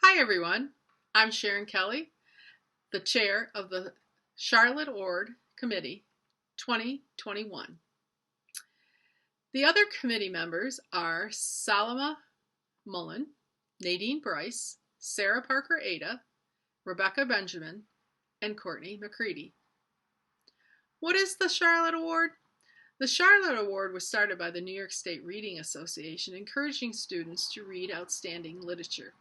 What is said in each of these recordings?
Hi everyone, I'm Sharon Kelly, the chair of the Charlotte Ord Committee 2021. The other committee members are Salama Mullen, Nadine Bryce, Sarah Parker Ada, Rebecca Benjamin, and Courtney McCready. What is the Charlotte Award? The Charlotte Award was started by the New York State Reading Association, encouraging students to read outstanding literature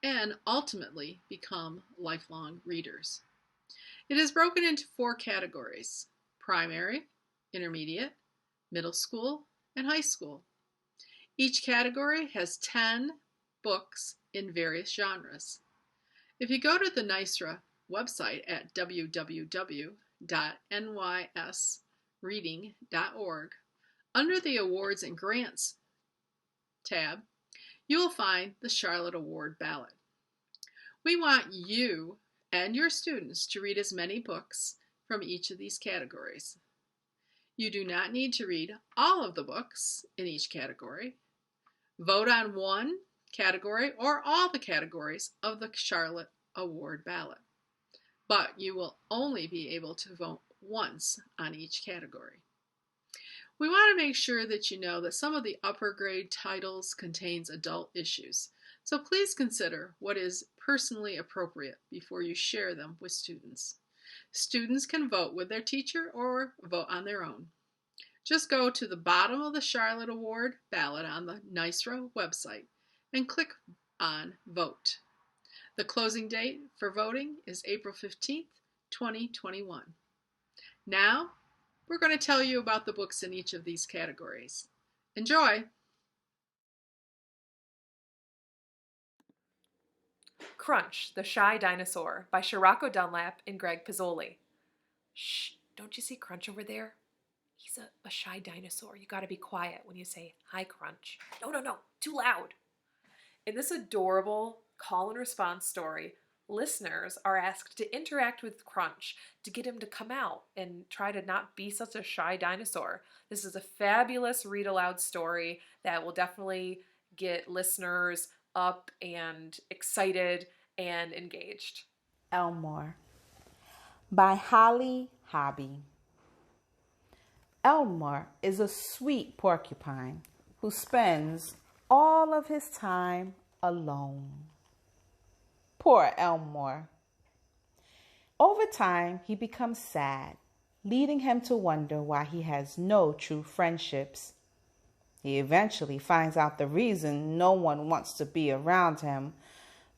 and ultimately become lifelong readers. It is broken into 4 categories: primary, intermediate, middle school, and high school. Each category has 10 books in various genres. If you go to the NYSRA website at www.nysreading.org, under the Awards and Grants tab, you will find the Charlotte Award Ballot. We want you and your students to read as many books from each of these categories. You do not need to read all of the books in each category. Vote on one category or all the categories of the Charlotte Award Ballot, but you will only be able to vote once on each category. We want to make sure that you know that some of the upper grade titles contains adult issues, so please consider what is personally appropriate before you share them with students. Students can vote with their teacher or vote on their own. Just go to the bottom of the Charlotte Award ballot on the NYSRA website and click on Vote. The closing date for voting is April 15th, 2021. Now, we're going to tell you about the books in each of these categories. Enjoy! Crunch, the Shy Dinosaur by Shirako Dunlap and Greg Pizzoli. Shh, don't you see Crunch over there? He's a shy dinosaur. You gotta be quiet when you say, "Hi, Crunch." No, too loud. In this adorable call and response story, listeners are asked to interact with Crunch to get him to come out and try to not be such a shy dinosaur. This is a fabulous read aloud story that will definitely get listeners up and excited and engaged. Elmore by Holly Hobby. Elmore is a sweet porcupine who spends all of his time alone. Poor Elmore. Over time, he becomes sad, leading him to wonder why he has no true friendships. He eventually finds out the reason no one wants to be around him,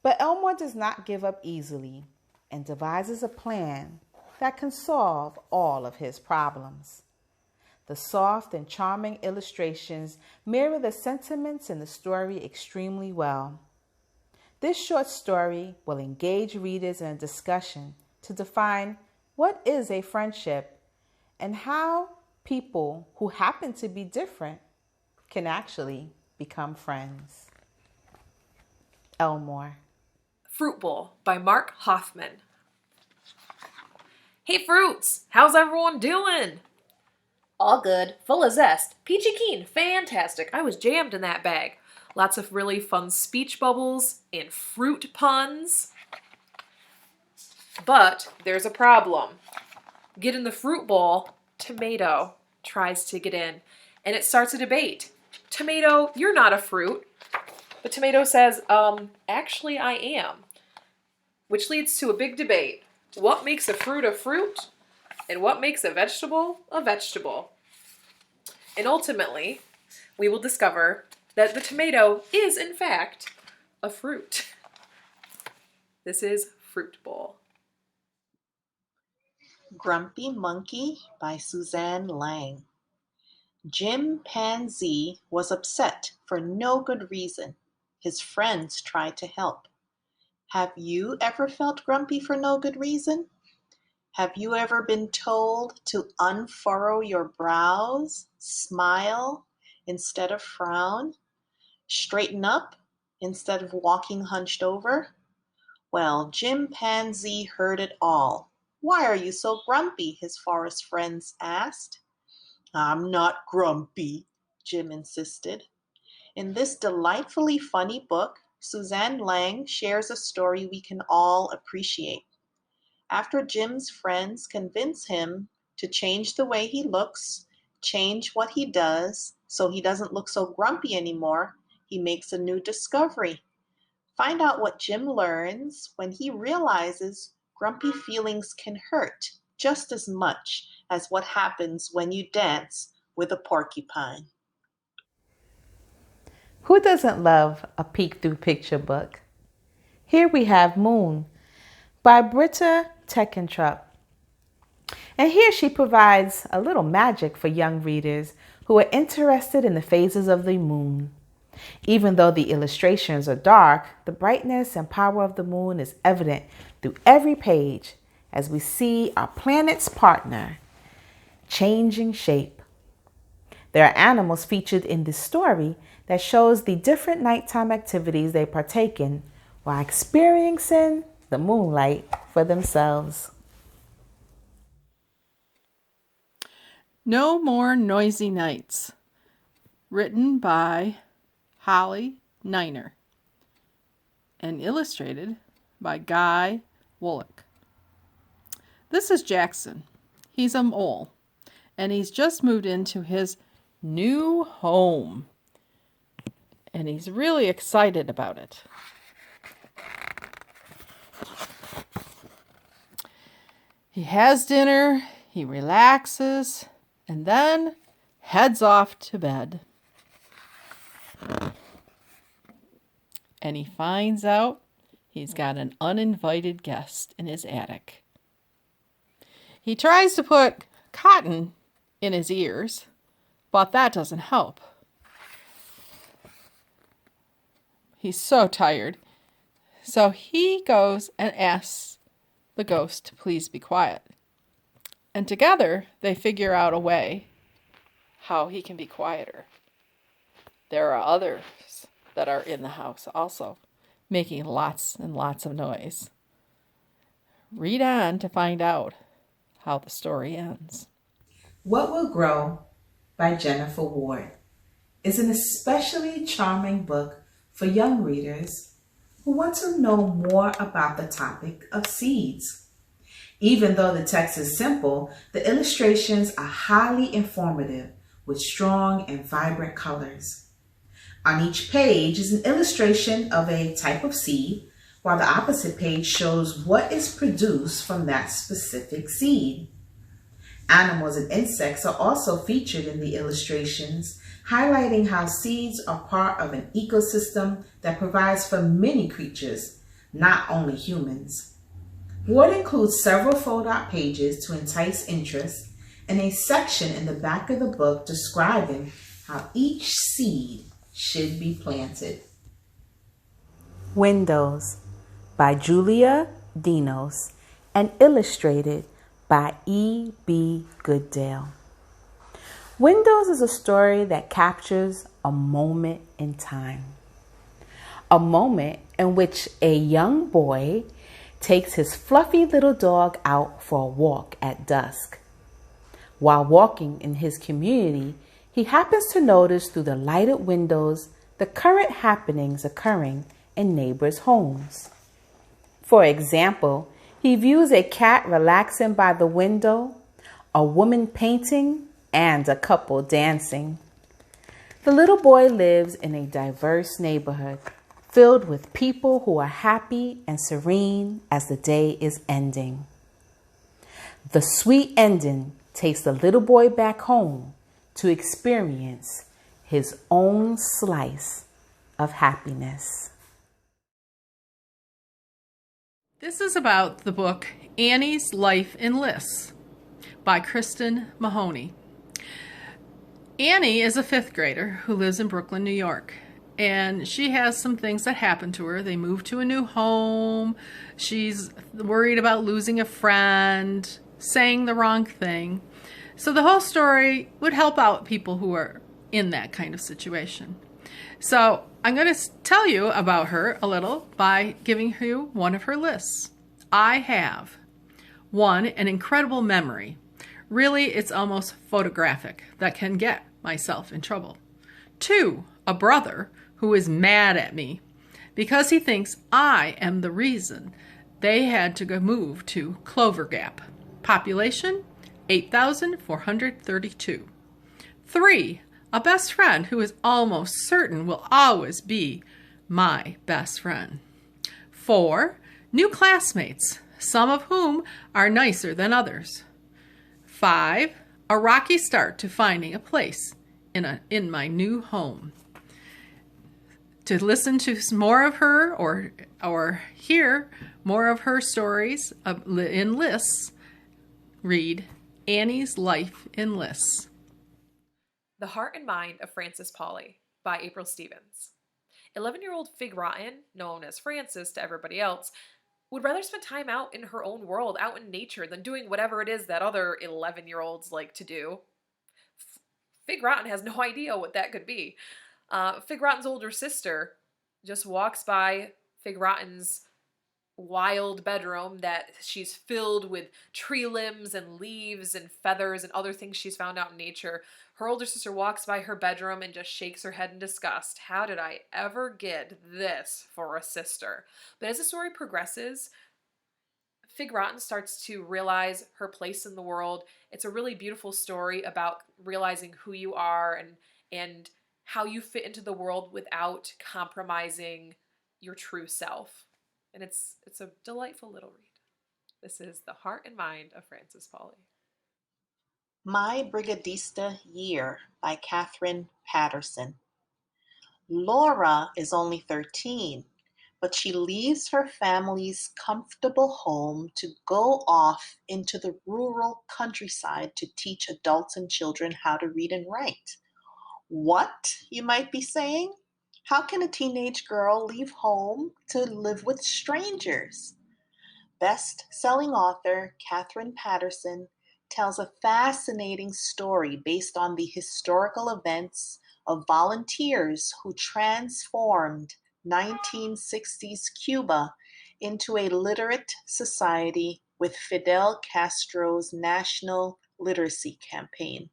but Elmore does not give up easily and devises a plan that can solve all of his problems. The soft and charming illustrations mirror the sentiments in the story extremely well. This short story will engage readers in a discussion to define what is a friendship and how people who happen to be different can actually become friends. Elmore. Fruit Bowl by Mark Hoffman. Hey Fruits, how's everyone doing? All good, full of zest, peachy keen, fantastic. I was jammed in that bag. Lots of really fun speech bubbles and fruit puns. But there's a problem. Get in the fruit bowl, Tomato tries to get in, and it starts a debate. Tomato, you're not a fruit. But Tomato says, actually I am. Which leads to a big debate. What makes a fruit, and what makes a vegetable? And ultimately, we will discover that the tomato is, in fact, a fruit. This is Fruit Bowl. Grumpy Monkey by Suzanne Lang. Chimpanzee was upset for no good reason. His friends tried to help. Have you ever felt grumpy for no good reason? Have you ever been told to unfurrow your brows, smile instead of frown, straighten up instead of walking hunched over? Well, Chimpanzee heard it all. "Why are you so grumpy?" his forest friends asked. "I'm not grumpy," Jim insisted. In this delightfully funny book, Suzanne Lang shares a story we can all appreciate. After Jim's friends convince him to change the way he looks, change what he does so he doesn't look so grumpy anymore, he makes a new discovery. Find out what Jim learns when he realizes grumpy feelings can hurt just as much as what happens when you dance with a porcupine. Who doesn't love a peek through picture book? Here we have Moon by Britta Teckentrup. And here she provides a little magic for young readers who are interested in the phases of the moon. Even though the illustrations are dark, the brightness and power of the moon is evident through every page as we see our planet's partner changing shape. There are animals featured in this story that shows the different nighttime activities they partake in while experiencing the moonlight for themselves. No More Noisy Nights, written by Holly Niner and illustrated by Guy Wolek. This is Jackson. He's a mole, and he's just moved into his new home, and he's really excited about it. He has dinner, he relaxes, and then heads off to bed. And he finds out he's got an uninvited guest in his attic. He tries to put cotton in his ears, but that doesn't help. He's so tired. So he goes and asks the ghost to please be quiet. And together they figure out a way how he can be quieter. There are others that are in the house also, making lots and lots of noise. Read on to find out how the story ends. What Will Grow by Jennifer Ward is an especially charming book for young readers who want to know more about the topic of seeds. Even though the text is simple, the illustrations are highly informative with strong and vibrant colors. On each page is an illustration of a type of seed, while the opposite page shows what is produced from that specific seed. Animals and insects are also featured in the illustrations, highlighting how seeds are part of an ecosystem that provides for many creatures, not only humans. Ward includes several fold-out pages to entice interest and a section in the back of the book describing how each seed should be planted. Windows by Julia Dinos and illustrated by E.B. Goodale. Windows is a story that captures a moment in time. A moment in which a young boy takes his fluffy little dog out for a walk at dusk. While walking in his community, he happens to notice through the lighted windows the current happenings occurring in neighbors' homes. For example, he views a cat relaxing by the window, a woman painting, and a couple dancing. The little boy lives in a diverse neighborhood filled with people who are happy and serene as the day is ending. The sweet ending takes the little boy back home to experience his own slice of happiness. This is about the book Annie's Life in Lists by Kristen Mahoney. Annie is a fifth grader who lives in Brooklyn, New York. And she has some things that happen to her. They move to a new home. She's worried about losing a friend, saying the wrong thing. So the whole story would help out people who are in that kind of situation. So I'm going to tell you about her a little by giving you one of her lists. I have 1, an incredible memory. Really, it's almost photographic that can get myself in trouble. 2, a brother who is mad at me. because he thinks I am the reason they had to move to Clover Gap. Population 8,432. 3. A best friend who is almost certain will always be my best friend. 4. New classmates, some of whom are nicer than others. 5. A rocky start to finding a place in my new home. To listen to more of her or hear more of her stories in lists, read Annie's Life in Lists. The Heart and Mind of Frances Pauli by April Stevens. 11-year-old Fig Rotten, known as Frances to everybody else, would rather spend time out in her own world, out in nature, than doing whatever it is that other 11-year-olds like to do. Fig Rotten has no idea what that could be. Fig Rotten's older sister just walks by Fig Rotten's wild bedroom that she's filled with tree limbs and leaves and feathers and other things she's found out in nature. Her older sister walks by her bedroom and just shakes her head in disgust. How did I ever get this for a sister? But as the story progresses, Fig Rotten starts to realize her place in the world. It's a really beautiful story about realizing who you are and how you fit into the world without compromising your true self. And it's a delightful little read. This is The Heart and Mind of Frances Pauli. My Brigadista Year by Catherine Patterson. Laura is only 13, but she leaves her family's comfortable home to go off into the rural countryside to teach adults and children how to read and write. What, you might be saying? How can a teenage girl leave home to live with strangers? Best-selling author Catherine Patterson tells a fascinating story based on the historical events of volunteers who transformed 1960s Cuba into a literate society with Fidel Castro's national literacy campaign.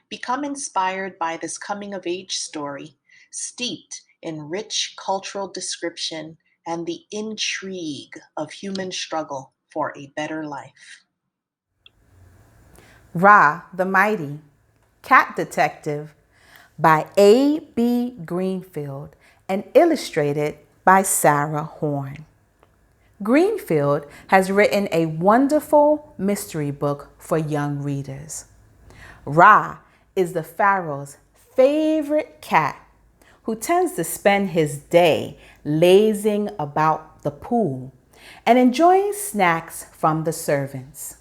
Become inspired by this coming-of-age story, steeped in rich cultural description and the intrigue of human struggle for a better life. Ra the Mighty, Cat Detective by A.B. Greenfield and illustrated by Sarah Horn. Greenfield has written a wonderful mystery book for young readers. Ra is the pharaoh's favorite cat who tends to spend his day lazing about the pool and enjoying snacks from the servants.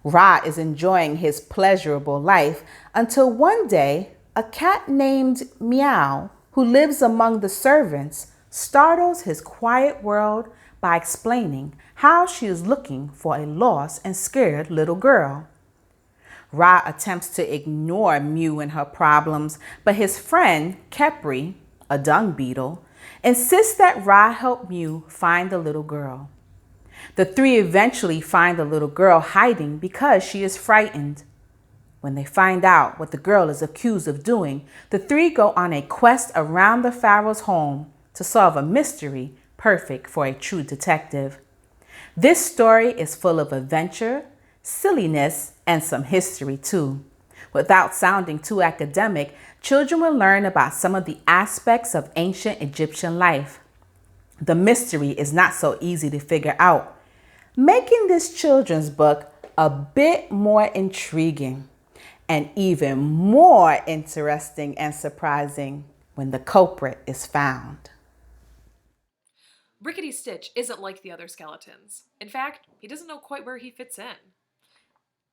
Ra is enjoying his pleasurable life until one day a cat named Meow, who lives among the servants, startles his quiet world by explaining how she is looking for a lost and scared little girl. Ra attempts to ignore Mew and her problems, but his friend, Kepri, a dung beetle, insists that Ra help Mew find the little girl. The three eventually find the little girl hiding because she is frightened. When they find out what the girl is accused of doing, the three go on a quest around the pharaoh's home to solve a mystery perfect for a true detective. This story is full of adventure, silliness, and some history too. Without sounding too academic, children will learn about some of the aspects of ancient Egyptian life. The mystery is not so easy to figure out, making this children's book a bit more intriguing and even more interesting and surprising when the culprit is found. Rickety Stitch isn't like the other skeletons. In fact, he doesn't know quite where he fits in.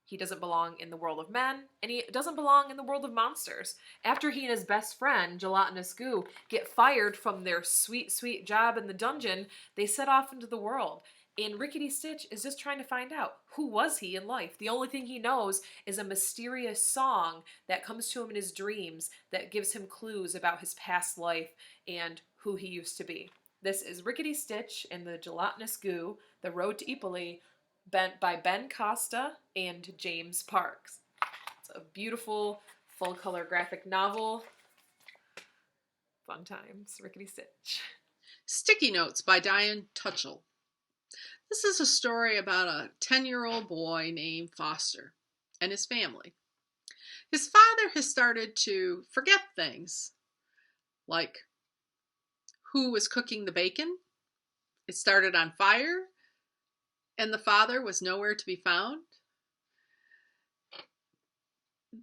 He doesn't belong in the world of men, and he doesn't belong in the world of monsters. After he and his best friend, Gelatinous Goo, get fired from their sweet, sweet job in the dungeon, they set off into the world. And Rickety Stitch is just trying to find out, who was he in life? The only thing he knows is a mysterious song that comes to him in his dreams that gives him clues about his past life and who he used to be. This is Rickety Stitch and the Gelatinous Goo, The Road to Ipoli, by Ben Costa and James Parks. It's a beautiful full-color graphic novel. Fun times, Rickety Stitch. Sticky Notes by Diane Tutchell. This is a story about a 10-year-old boy named Foster and his family. His father has started to forget things, like who was cooking the bacon. It started on fire, and the father was nowhere to be found.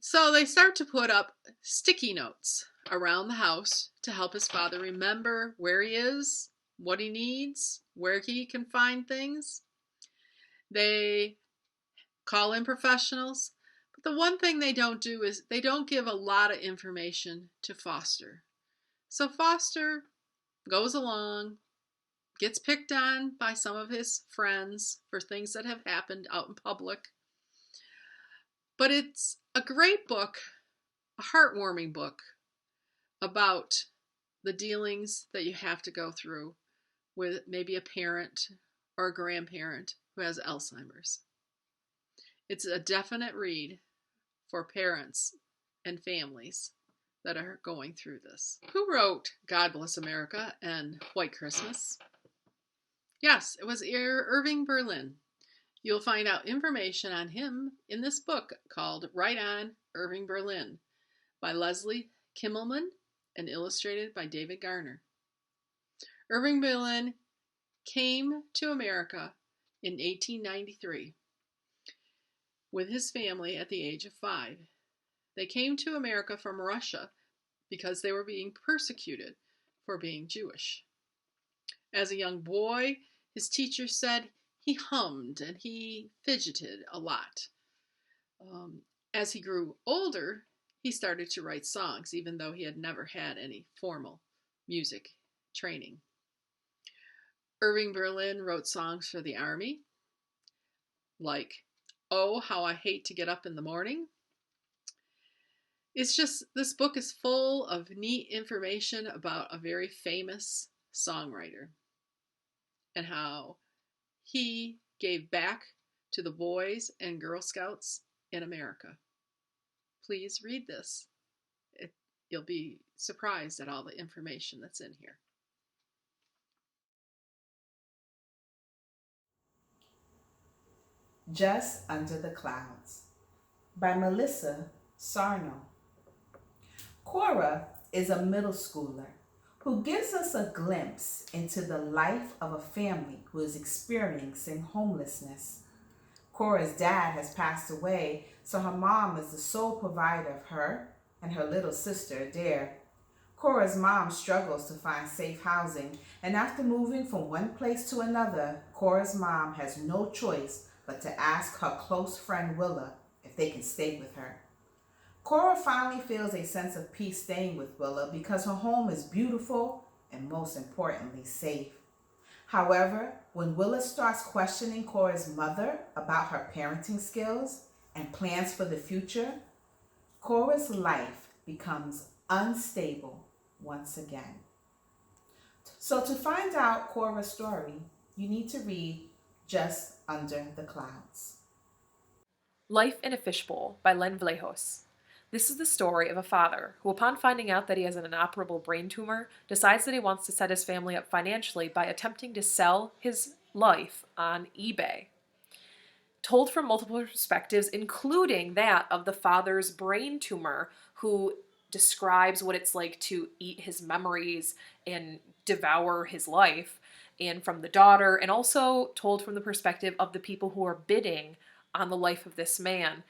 So they start to put up sticky notes around the house to help his father remember where he is, what he needs, where he can find things. They call in professionals, but the one thing they don't do is they don't give a lot of information to Foster. So Foster goes along, gets picked on by some of his friends for things that have happened out in public. But it's a great book, a heartwarming book about the dealings that you have to go through with maybe a parent or a grandparent who has Alzheimer's. It's a definite read for parents and families that are going through this. Who wrote God Bless America and White Christmas? Yes, it was Irving Berlin. You'll find out information on him in this book called Right On, Irving Berlin by Leslie Kimmelman and illustrated by David Garner. Irving Berlin came to America in 1893 with his family at the age of 5. They came to America from Russia because they were being persecuted for being Jewish. As a young boy, his teacher said he hummed and he fidgeted a lot. As he grew older, he started to write songs, even though he had never had any formal music training. Irving Berlin wrote songs for the Army, like Oh, How I Hate to Get Up in the Morning. It's just, this book is full of neat information about a very famous songwriter and how he gave back to the Boys and Girl Scouts in America. Please read this. You'll be surprised at all the information that's in here. Just Under the Clouds by Melissa Sarno. Cora is a middle schooler who gives us a glimpse into the life of a family who is experiencing homelessness. Cora's dad has passed away, so her mom is the sole provider of her and her little sister, Adair. Cora's mom struggles to find safe housing, and after moving from one place to another, Cora's mom has no choice but to ask her close friend Willa if they can stay with her. Cora finally feels a sense of peace staying with Willa because her home is beautiful and, most importantly, safe. However, when Willa starts questioning Cora's mother about her parenting skills and plans for the future, Cora's life becomes unstable once again. So to find out Cora's story, you need to read Just Under the Clouds. Life in a Fishbowl by Len Vlahos. This is the story of a father who, upon finding out that he has an inoperable brain tumor, decides that he wants to set his family up financially by attempting to sell his life on eBay. Told from multiple perspectives, including that of the father's brain tumor, who describes what it's like to eat his memories and devour his life, and from the daughter, and also told from the perspective of the people who are bidding on the life of this man.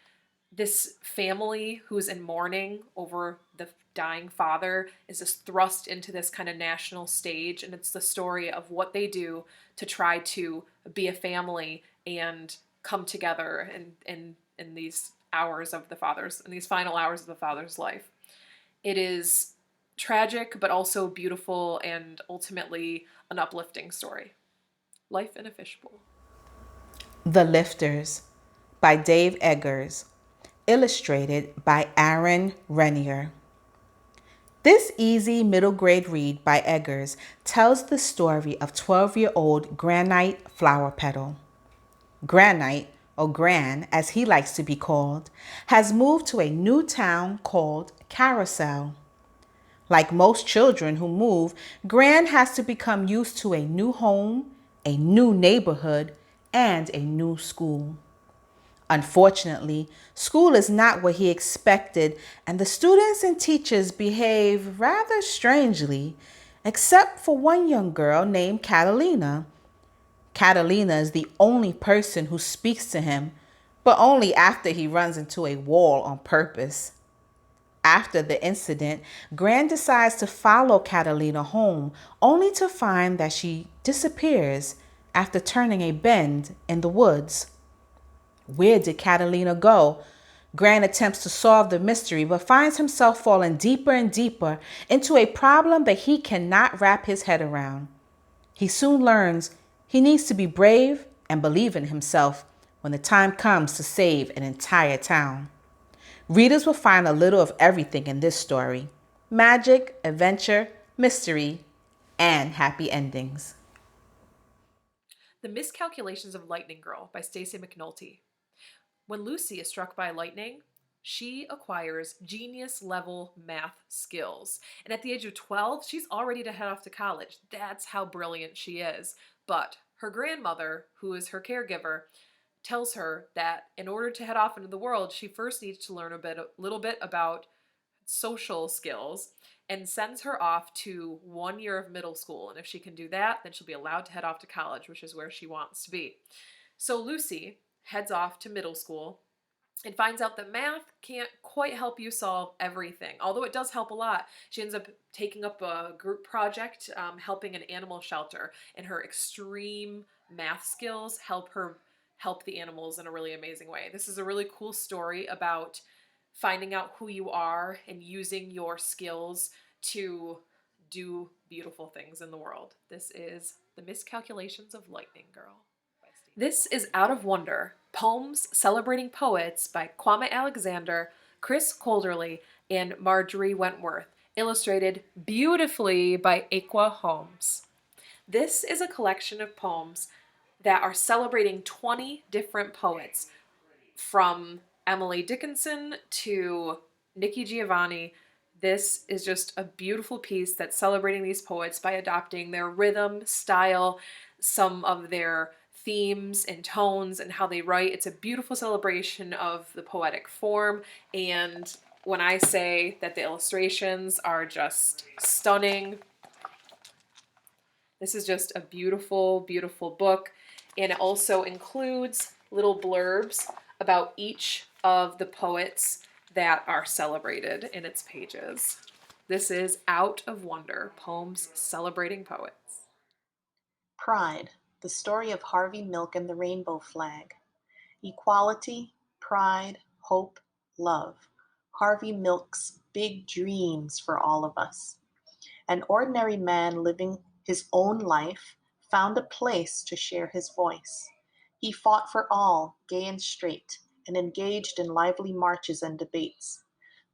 This family who's in mourning over the dying father is just thrust into this kind of national stage, and it's the story of what they do to try to be a family and come together in these hours of the father's, in these final hours of the father's life. It is tragic, but also beautiful and ultimately an uplifting story. Life in a Fishbowl. The Lifters by Dave Eggers, illustrated by Aaron Renier. This easy middle grade read by Eggers tells the story of 12-year-old Granite Flower Petal. Granite, or Gran as he likes to be called, has moved to a new town called Carousel. Like most children who move, Gran has to become used to a new home, a new neighborhood, and a new school. Unfortunately, school is not what he expected, and the students and teachers behave rather strangely, except for one young girl named Catalina. Catalina is the only person who speaks to him, but only after he runs into a wall on purpose. After the incident, Gran decides to follow Catalina home, only to find that she disappears after turning a bend in the woods. Where did Catalina go? Gran attempts to solve the mystery, but finds himself falling deeper and deeper into a problem that he cannot wrap his head around. He soon learns he needs to be brave and believe in himself when the time comes to save an entire town. Readers will find a little of everything in this story: magic, adventure, mystery, and happy endings. The Miscalculations of Lightning Girl by Stacey McNulty. When Lucy is struck by lightning, she acquires genius-level math skills. And at the age of 12, she's all ready to head off to college. That's how brilliant she is. But her grandmother, who is her caregiver, tells her that in order to head off into the world, she first needs to learn a little bit about social skills, and sends her off to 1 year of middle school. And if she can do that, then she'll be allowed to head off to college, which is where she wants to be. So Lucy heads off to middle school and finds out that math can't quite help you solve everything, although it does help a lot. She ends up taking up a group project, helping an animal shelter, and her extreme math skills help the animals in a really amazing way. This is a really cool story about finding out who you are and using your skills to do beautiful things in the world. This is The Miscalculations of Lightning Girl. This is Out of Wonder, Poems Celebrating Poets by Kwame Alexander, Chris Colderley, and Marjorie Wentworth, illustrated beautifully by Aqua Holmes. This is a collection of poems that are celebrating 20 different poets, from Emily Dickinson to Nikki Giovanni. This is just a beautiful piece that's celebrating these poets by adopting their rhythm, style, some of their themes and tones and how they write. It's a beautiful celebration of the poetic form, and when I say that the illustrations are just stunning, this is just a beautiful, beautiful book, and it also includes little blurbs about each of the poets that are celebrated in its pages. This is Out of Wonder, Poems Celebrating Poets. Pride, the story of Harvey Milk and the rainbow flag. Equality, pride, hope, love. Harvey Milk's big dreams for all of us. An ordinary man living his own life found a place to share his voice. He fought for all, gay and straight, and engaged in lively marches and debates.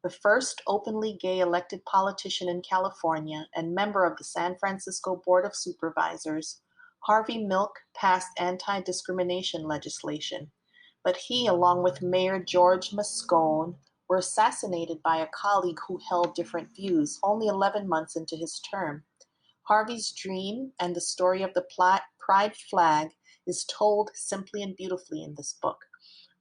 The first openly gay elected politician in California and member of the San Francisco Board of Supervisors, Harvey Milk passed anti-discrimination legislation, but he, along with Mayor George Moscone, were assassinated by a colleague who held different views only 11 months into his term. Harvey's dream and the story of the pride flag is told simply and beautifully in this book.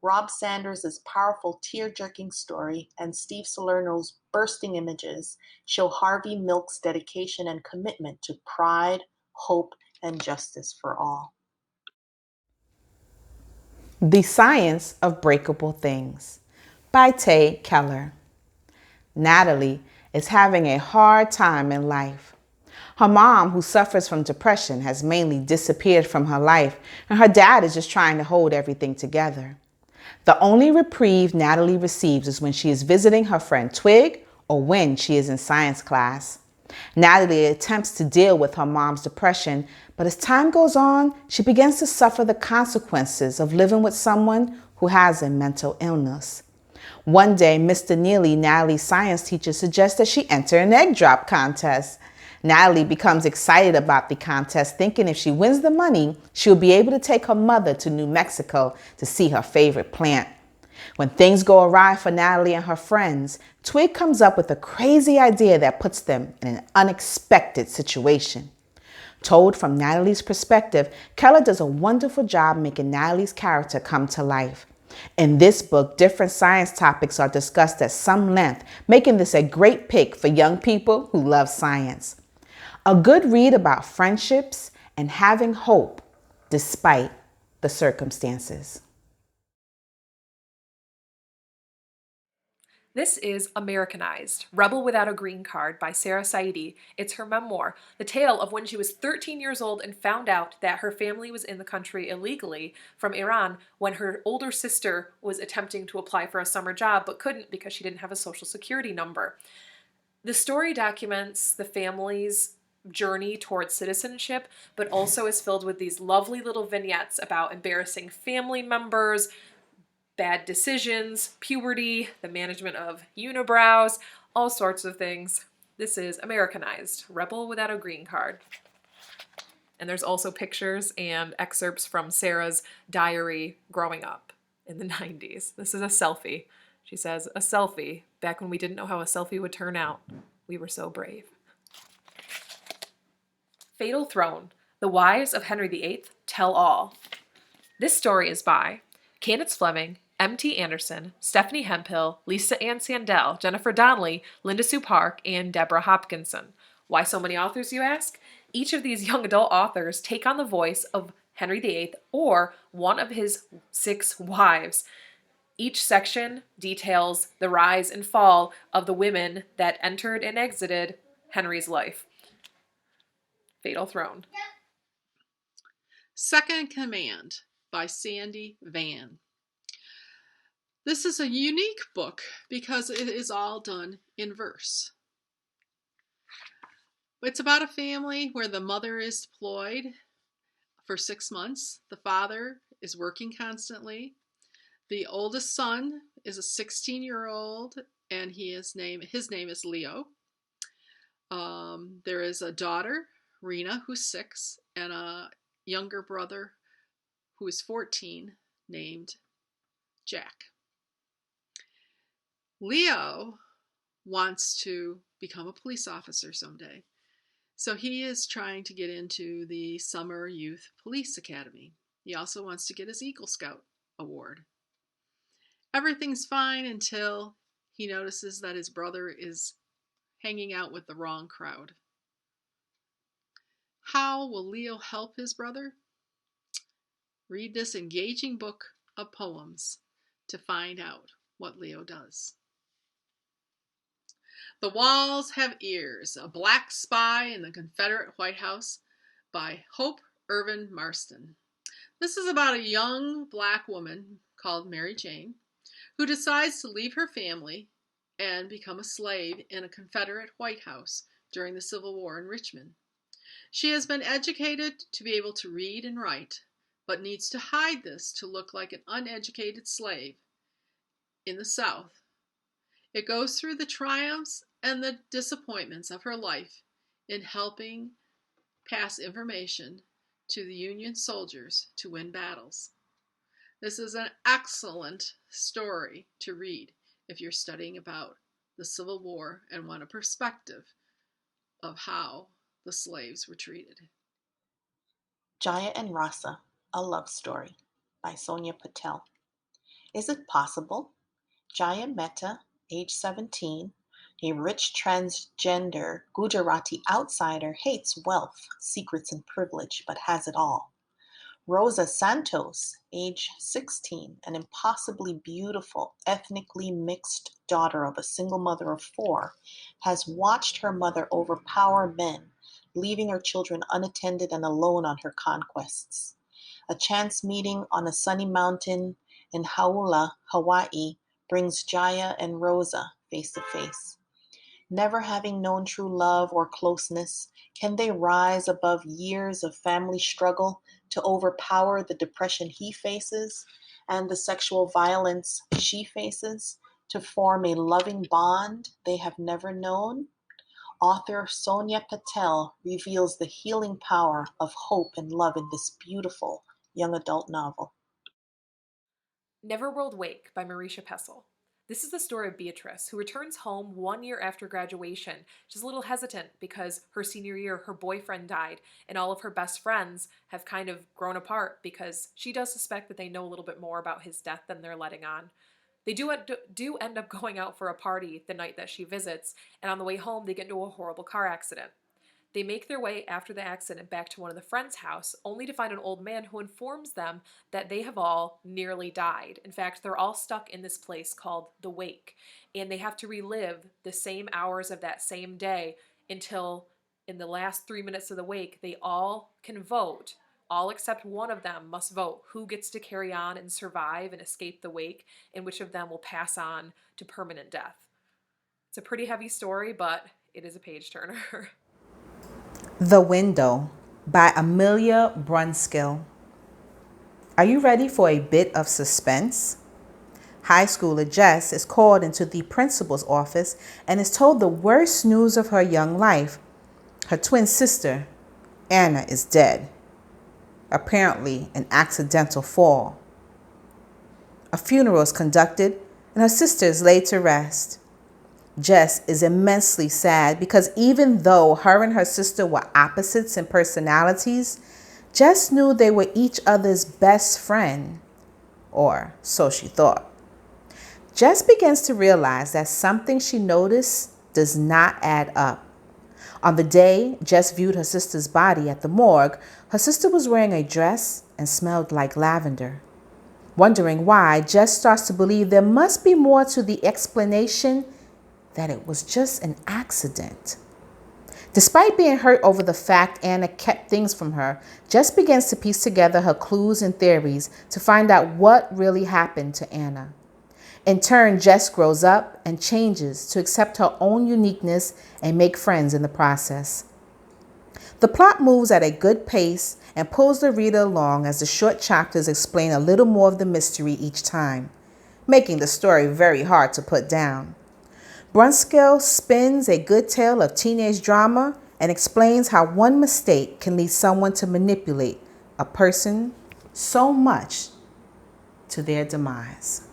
Rob Sanders' powerful, tear-jerking story and Steve Salerno's bursting images show Harvey Milk's dedication and commitment to pride, hope, and justice for all. The Science of Breakable Things by Tay Keller. Natalie is having a hard time in life. Her mom, who suffers from depression, has mainly disappeared from her life, and her dad is just trying to hold everything together. The only reprieve Natalie receives is when she is visiting her friend Twig or when she is in science class. Natalie attempts to deal with her mom's depression, but as time goes on, she begins to suffer the consequences of living with someone who has a mental illness. One day, Mr. Neely, Natalie's science teacher, suggests that she enter an egg drop contest. Natalie becomes excited about the contest, thinking if she wins the money, she'll be able to take her mother to New Mexico to see her favorite plant. When things go awry for Natalie and her friends, Twig comes up with a crazy idea that puts them in an unexpected situation. Told from Natalie's perspective, Keller does a wonderful job making Natalie's character come to life. In this book, different science topics are discussed at some length, making this a great pick for young people who love science. A good read about friendships and having hope despite the circumstances. This is Americanized, Rebel Without a Green Card by Sarah Saidi. It's her memoir, the tale of when she was 13 years old and found out that her family was in the country illegally from Iran when her older sister was attempting to apply for a summer job but couldn't because she didn't have a social security number. The story documents the family's journey towards citizenship, but also is filled with these lovely little vignettes about embarrassing family members, bad decisions, puberty, the management of unibrows, all sorts of things. This is Americanized, Rebel Without a Green Card. And there's also pictures and excerpts from Sarah's diary growing up in the 90s. This is a selfie. She says, a selfie, back when we didn't know how a selfie would turn out. We were so brave. Fatal Throne, The Wives of Henry VIII Tell All. This story is by Candace Fleming, M.T. Anderson, Stephanie Hemphill, Lisa Ann Sandell, Jennifer Donnelly, Linda Sue Park, and Deborah Hopkinson. Why so many authors, you ask? Each of these young adult authors take on the voice of Henry VIII or one of his 6 wives. Each section details the rise and fall of the women that entered and exited Henry's life. Fatal Throne. Second in Command by Sandy Van. This is a unique book because it is all done in verse. It's about a family where the mother is deployed for 6 months. The father is working constantly. The oldest son is a 16-year-old, and his name is Leo. There is a daughter, Rena, who's 6, and a younger brother who is 14, named Jack. Leo wants to become a police officer someday, so he is trying to get into the Summer Youth Police Academy. He also wants to get his Eagle Scout award. Everything's fine until he notices that his brother is hanging out with the wrong crowd. How will Leo help his brother? Read this engaging book of poems to find out what Leo does. The Walls Have Ears, A Black Spy in the Confederate White House by Hope Irvin Marston. This is about a young black woman called Mary Jane who decides to leave her family and become a slave in a Confederate White House during the Civil War in Richmond. She has been educated to be able to read and write, but needs to hide this to look like an uneducated slave in the South. It goes through the triumphs and the disappointments of her life in helping pass information to the Union soldiers to win battles. This is an excellent story to read if you're studying about the Civil War and want a perspective of how the slaves were treated. Jaya and Rasa, A Love Story by Sonia Patel. Is it possible? Jaya Mehta, age 17, a rich transgender Gujarati outsider, hates wealth, secrets, and privilege, but has it all. Rosa Santos, age 16, an impossibly beautiful, ethnically mixed daughter of a single mother of 4, has watched her mother overpower men, leaving her children unattended and alone on her conquests. A chance meeting on a sunny mountain in Hauula, Hawaii, brings Jaya and Rosa face to face. Never having known true love or closeness, can they rise above years of family struggle to overpower the depression he faces and the sexual violence she faces to form a loving bond they have never known? Author Sonia Patel reveals the healing power of hope and love in this beautiful young adult novel. Neverworld Wake by Marisha Pessel. This is the story of Beatrice, who returns home 1 year after graduation. She's a little hesitant because her senior year, her boyfriend died, and all of her best friends have kind of grown apart because she does suspect that they know a little bit more about his death than they're letting on. They do end up going out for a party the night that she visits, and on the way home, they get into a horrible car accident. They make their way after the accident back to one of the friends' house, only to find an old man who informs them that they have all nearly died. In fact, they're all stuck in this place called the Wake, and they have to relive the same hours of that same day until, in the last 3 minutes of the wake, they all can vote. All except one of them must vote who gets to carry on and survive and escape the wake, and which of them will pass on to permanent death. It's a pretty heavy story, but it is a page turner. The Window by Amelia Brunskill. Are you ready for a bit of suspense? High schooler Jess is called into the principal's office and is told the worst news of her young life. Her twin sister, Anna, is dead. Apparently an accidental fall. A funeral is conducted and her sister is laid to rest. Jess is immensely sad because even though her and her sister were opposites in personalities, Jess knew they were each other's best friend, or so she thought. Jess begins to realize that something she noticed does not add up. On the day Jess viewed her sister's body at the morgue, her sister was wearing a dress and smelled like lavender. Wondering why, Jess starts to believe there must be more to the explanation that it was just an accident. Despite being hurt over the fact Anna kept things from her, Jess begins to piece together her clues and theories to find out what really happened to Anna. In turn, Jess grows up and changes to accept her own uniqueness and make friends in the process. The plot moves at a good pace and pulls the reader along as the short chapters explain a little more of the mystery each time, making the story very hard to put down. Brunskill spins a good tale of teenage drama and explains how one mistake can lead someone to manipulate a person so much to their demise.